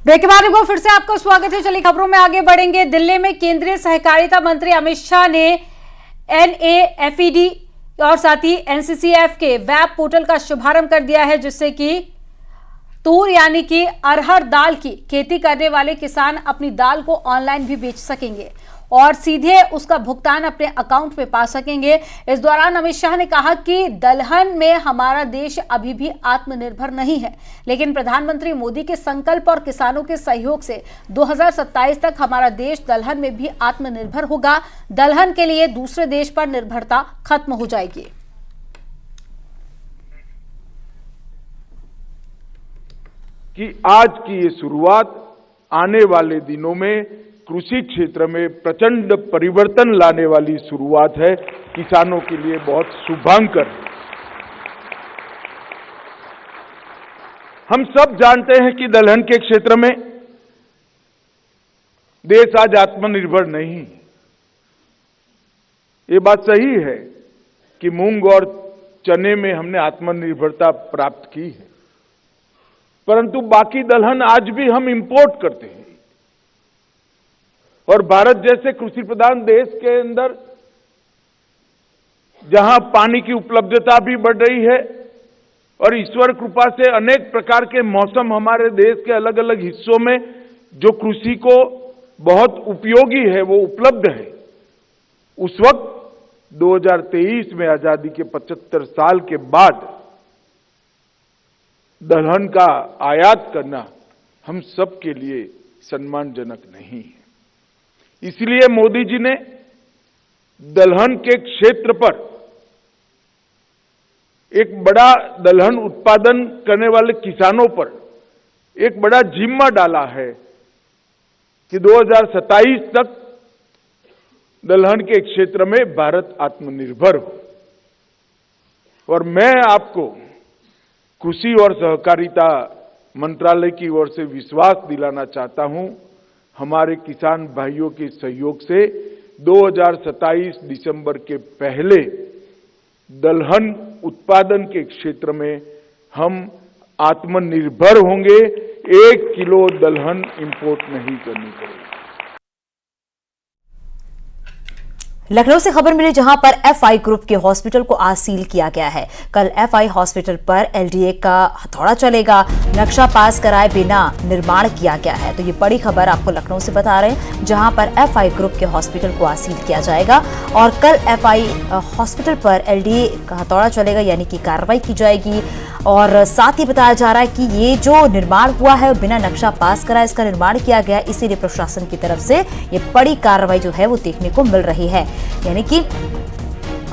Break के बाद एक बार फिर से आपका स्वागत है। चलिए खबरों में आगे बढ़ेंगे। दिल्ली में केंद्रीय सहकारिता मंत्री अमित शाह ने NAFED और साथ ही NCCF के वेब पोर्टल का शुभारंभ कर दिया है, जिससे कि तूर यानी कि अरहर दाल की खेती करने वाले किसान अपनी दाल को ऑनलाइन भी बेच सकेंगे और सीधे उसका भुगतान अपने अकाउंट में पा सकेंगे। इस दौरान अमित शाह ने कहा कि दलहन में हमारा देश अभी भी आत्मनिर्भर नहीं है, लेकिन प्रधानमंत्री मोदी के संकल्प और किसानों के सहयोग से 2027 तक हमारा देश दलहन में भी आत्मनिर्भर होगा। दलहन के लिए दूसरे देश पर निर्भरता खत्म हो जाएगी। कि आज की ये शुरुआत आने वाले दिनों में कृषि क्षेत्र में प्रचंड परिवर्तन लाने वाली शुरुआत है। किसानों के लिए बहुत शुभांकर। हम सब जानते हैं कि दलहन के क्षेत्र में देश आज आत्मनिर्भर नहीं है। ये बात सही है कि मूंग और चने में हमने आत्मनिर्भरता प्राप्त की है, परंतु बाकी दलहन आज भी हम इंपोर्ट करते हैं। और भारत जैसे कृषि प्रधान देश के अंदर जहां पानी की उपलब्धता भी बढ़ रही है और ईश्वर कृपा से अनेक प्रकार के मौसम हमारे देश के अलग अलग हिस्सों में जो कृषि को बहुत उपयोगी है वो उपलब्ध है, उस वक्त 2023 में आजादी के 75 साल के बाद दलहन का आयात करना हम सब के लिए सम्मानजनक नहीं है। इसलिए मोदी जी ने दलहन के क्षेत्र पर एक बड़ा दलहन उत्पादन करने वाले किसानों पर एक बड़ा जिम्मा डाला है कि 2027 तक दलहन के क्षेत्र में भारत आत्मनिर्भर हो। और मैं आपको कृषि और सहकारिता मंत्रालय की ओर से विश्वास दिलाना चाहता हूं, हमारे किसान भाइयों के सहयोग से 2027 दिसंबर के पहले दलहन उत्पादन के क्षेत्र में हम आत्मनिर्भर होंगे। 1 किलो दलहन इंपोर्ट नहीं करनी पड़ेगी। लखनऊ से खबर मिली जहां पर FI ग्रुप के हॉस्पिटल को आज सील किया गया है। कल FI हॉस्पिटल पर LDA का हथौड़ा चलेगा। नक्शा पास कराए बिना निर्माण किया गया है। तो ये बड़ी खबर आपको लखनऊ से बता रहे हैं, जहां पर FI ग्रुप के हॉस्पिटल को आज सील किया जाएगा और कल FI हॉस्पिटल पर LDA का हथौड़ा चलेगा, यानी कि कार्रवाई की जाएगी। और साथ ही बताया जा रहा है कि ये जो निर्माण हुआ है बिना नक्शा पास कराए इसका निर्माण किया गया, इसीलिए प्रशासन की तरफ से ये बड़ी कार्रवाई जो है वो देखने को मिल रही है। यानी कि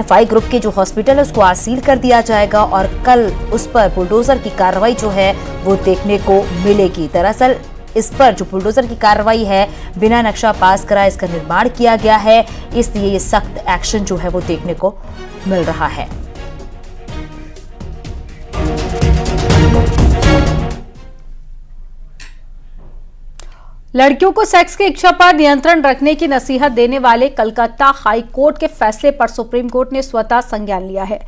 FI ग्रुप के जो हॉस्पिटल है उसको आज सील कर दिया जाएगा और कल उस पर बुलडोजर की कार्रवाई जो है वो देखने को मिलेगी। दरअसल इस पर जो बुलडोजर की कार्रवाई है बिना नक्शा पास कराए इसका निर्माण किया गया है, इसलिए ये सख्त एक्शन जो है वो देखने को मिल रहा है। लड़कियों को सेक्स की इच्छा पर नियंत्रण रखने की नसीहत देने वाले कलकत्ता हाई कोर्ट के फैसले पर सुप्रीम कोर्ट ने स्वतः संज्ञान लिया है।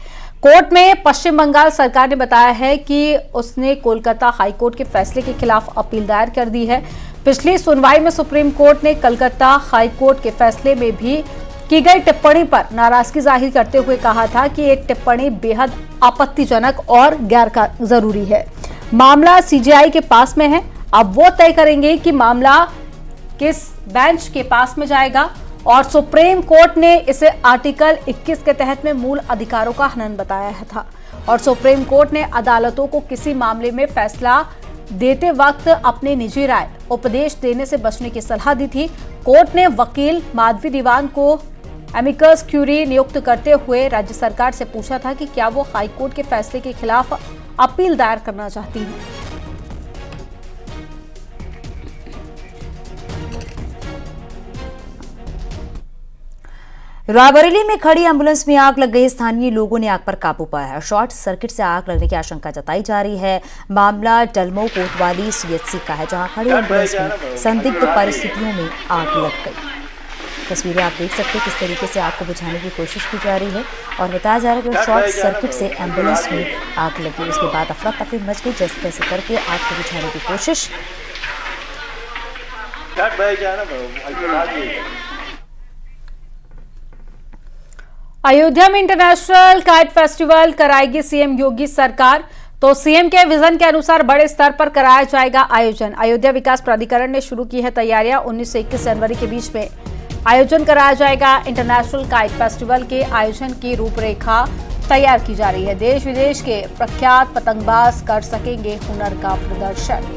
कोर्ट में पश्चिम बंगाल सरकार ने बताया है कि उसने कोलकाता हाई कोर्ट के फैसले के खिलाफ अपील दायर कर दी है। पिछली सुनवाई में सुप्रीम कोर्ट ने कलकत्ता हाई कोर्ट के फैसले में भी की गई टिप्पणी पर नाराजगी जाहिर करते हुए कहा था कि एक टिप्पणी बेहद आपत्तिजनक और गैर जरूरी है। मामला CJI के पास में है। अब वो तय करेंगे कि मामला किस बेंच के पास में जाएगा और सुप्रीम कोर्ट ने इसे आर्टिकल 21 के तहत में मूल अधिकारों का हनन बताया था और सुप्रीम कोर्ट ने अदालतों को किसी मामले में फैसला देते वक्त अपनी निजी राय उपदेश देने से बचने की सलाह दी थी। कोर्ट ने वकील माधवी दीवान को एमिकस क्यूरी नियुक्त करते हुए राज्य सरकार से पूछा था कि क्या वो हाईकोर्ट के फैसले के खिलाफ अपील दायर करना चाहती है। रायबरेली में खड़ी एम्बुलेंस में आग लग गई। स्थानीय लोगों ने आग पर काबू पाया है। शॉर्ट सर्किट से आग लगने की आशंका जताई जा रही है। मामला डलमो कोतवाली CHC का है, जहां खड़ी एम्बुलेंस में संदिग्ध परिस्थितियों में आग लग गई। तस्वीरें आप देख सकते हैं किस तरीके से आग को बुझाने की कोशिश की जा रही है और बताया जा रहा है कि शॉर्ट सर्किट से एम्बुलेंस में आग लगी। उसके बाद अफरा तफरी मच गई। जैसे तैसे करके आग को बुझाने की कोशिश अयोध्या में इंटरनेशनल काइट फेस्टिवल कराएगी सीएम योगी सरकार। तो सीएम के विजन के अनुसार बड़े स्तर पर कराया जाएगा आयोजन। अयोध्या विकास प्राधिकरण ने शुरू की है तैयारियां। 19 से 21 जनवरी के बीच में आयोजन कराया जाएगा। इंटरनेशनल काइट फेस्टिवल के आयोजन की रूपरेखा तैयार की जा रही है। देश विदेश के प्रख्यात पतंगबाज कर सकेंगे हुनर का प्रदर्शन।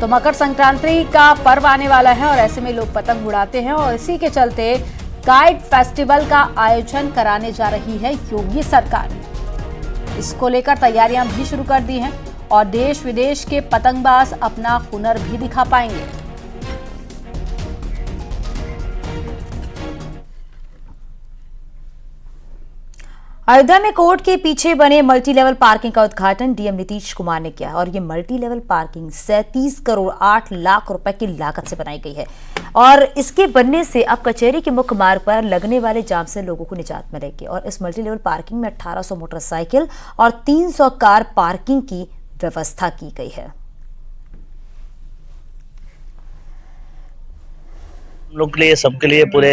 तो मकर संक्रांति का पर्व आने वाला है और ऐसे में लोग पतंग उड़ाते हैं और इसी के चलते काइट फेस्टिवल का आयोजन कराने जा रही है योगी सरकार। इसको लेकर तैयारियां भी शुरू कर दी हैं और देश विदेश के पतंगबाज अपना हुनर भी दिखा पाएंगे। अयोध्या में कोर्ट के पीछे बने मल्टी लेवल पार्किंग का उद्घाटन डीएम नीतीश कुमार ने किया और ये multi level parking 37 crore 8 lakh रुपए की लागत से बनाई गई है और इसके बनने से अब कचहरी के मुख्य मार्ग पर लगने वाले जाम से लोगों को निजात मिलेगी। और इस मल्टी लेवल पार्किंग में 1800 मोटरसाइकिल और 300 कार पार्किंग की व्यवस्था की गई है। लोग के लिए, सबके लिए, पूरे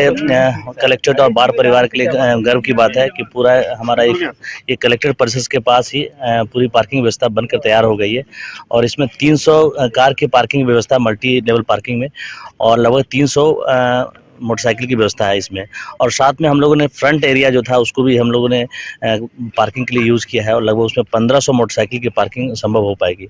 कलेक्टेड और बार परिवार के लिए गर्व की बात है कि पूरा हमारा एक कलेक्टेड परिसर के पास ही पूरी पार्किंग व्यवस्था बनकर तैयार हो गई है और इसमें 300 कार की पार्किंग व्यवस्था मल्टी लेवल पार्किंग में और लगभग 300 मोटरसाइकिल की व्यवस्था है इसमें। और साथ में हम लोगों ने फ्रंट एरिया जो था उसको भी हम लोगों ने पार्किंग के लिए यूज़ किया है और लगभग उसमें 1500 मोटरसाइकिल की पार्किंग संभव हो पाएगी।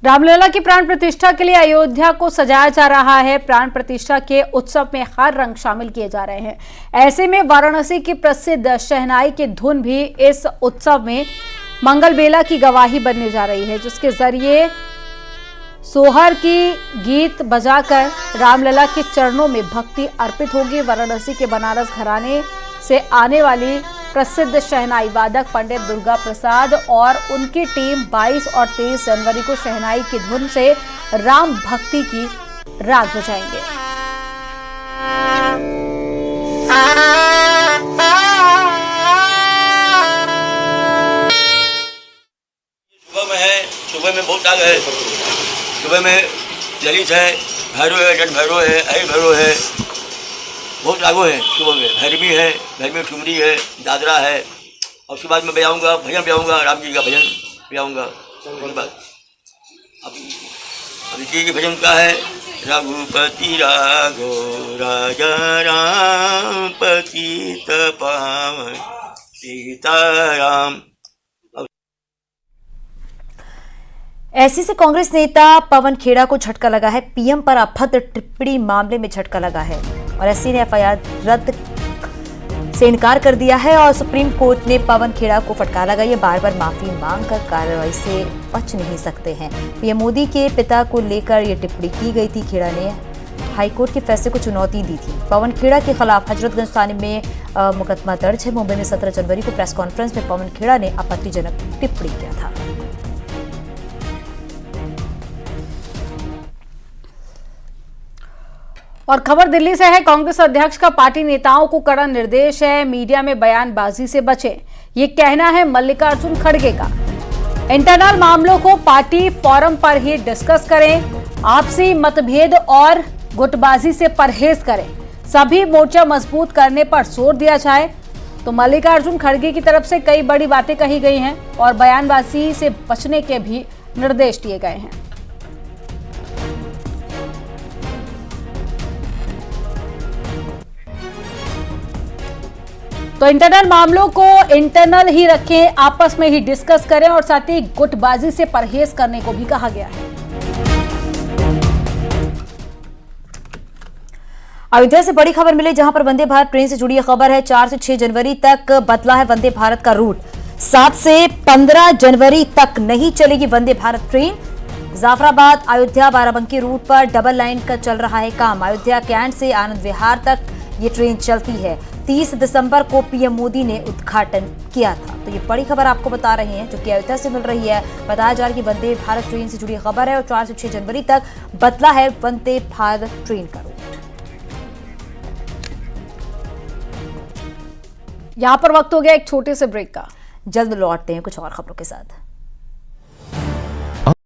रामलला की प्राण प्रतिष्ठा के लिए अयोध्या को सजाया जा रहा है। प्राण प्रतिष्ठा के उत्सव में हर रंग शामिल किए जा रहे हैं। ऐसे में वाराणसी की प्रसिद्ध शहनाई की धुन भी इस उत्सव में मंगल बेला की गवाही बनने जा रही है, जिसके जरिए सोहर की गीत बजाकर रामलला के चरणों में भक्ति अर्पित होगी। वाराणसी के बनारस घराने से आने वाली प्रसिद्ध शहनाई वादक पंडित दुर्गा प्रसाद और उनकी टीम 22 और 23 जनवरी को शहनाई की धुन से राम भक्ति की राग बजाएंगे। सुबह में बहुत आग है। सुबह में ललित है, भैरव है, जन भैरव है, हरि भैरव है, बहुत रागो है। सुबह में भैरवी है, भैरवी ठुमरी है, दादरा है और उसके बाद मैं बजाऊँगा, भजन बजाऊँगा, राम जी का भजन बजाऊँगा। उसके बाद अब जी के भजन का है रघुपति राघो राजा राम पतित पावन सीताराम। ऐसी से कांग्रेस नेता पवन खेड़ा को झटका लगा है। पीएम पर अभद्र टिप्पणी मामले में झटका लगा है और एससी ने एफआईआर रद्द से इनकार कर दिया है और सुप्रीम कोर्ट ने पवन खेड़ा को फटकार लगाई है। बार बार माफी मांगकर कार्रवाई से बच नहीं सकते हैं। पीएम मोदी के पिता को लेकर यह टिप्पणी की गई थी। खेड़ा ने हाईकोर्ट के फैसले को चुनौती दी थी। पवन खेड़ा के खिलाफ हजरतगंज थाने में मुकदमा दर्ज है। मुंबई में 17 जनवरी को प्रेस कॉन्फ्रेंस में पवन खेड़ा ने आपत्तिजनक टिप्पणी किया था। और खबर दिल्ली से है। कांग्रेस अध्यक्ष का पार्टी नेताओं को कड़ा निर्देश है, मीडिया में बयानबाजी से बचें। ये कहना है मल्लिकार्जुन खड़गे का। इंटरनल मामलों को पार्टी फोरम पर ही डिस्कस करें, आपसी मतभेद और गुटबाजी से परहेज करें, सभी मोर्चा मजबूत करने पर जोर दिया जाए। तो मल्लिकार्जुन खड़गे की तरफ से कई बड़ी बातें कही गई हैं और बयानबाजी से बचने के भी निर्देश दिए गए हैं। तो इंटरनल मामलों को इंटरनल ही रखें, आपस में ही डिस्कस करें और साथ ही गुटबाजी से परहेज करने को भी कहा गया है। अयोध्या से बड़ी खबर मिली, जहां पर वंदे भारत ट्रेन से जुड़ी खबर है। 4 से 6 जनवरी तक बदला है वंदे भारत का रूट। 7 से 15 जनवरी तक नहीं चलेगी वंदे भारत ट्रेन। जाफराबाद अयोध्या बाराबंकी रूट पर डबल लाइन का चल रहा है काम। अयोध्या कैंट से आनंद विहार तक ये ट्रेन चलती है। 30 दिसंबर को पीएम मोदी ने उद्घाटन किया था। तो ये बड़ी खबर आपको बता रहे हैं जो कि अयोध्या से मिल रही है। बताया जा रहा है कि वंदे भारत ट्रेन से जुड़ी खबर है और 4 से 6 जनवरी तक बदला है वंदे भारत ट्रेन का रूट। यहां पर वक्त हो गया एक छोटे से ब्रेक का। जल्द लौटते हैं कुछ और खबरों के साथ।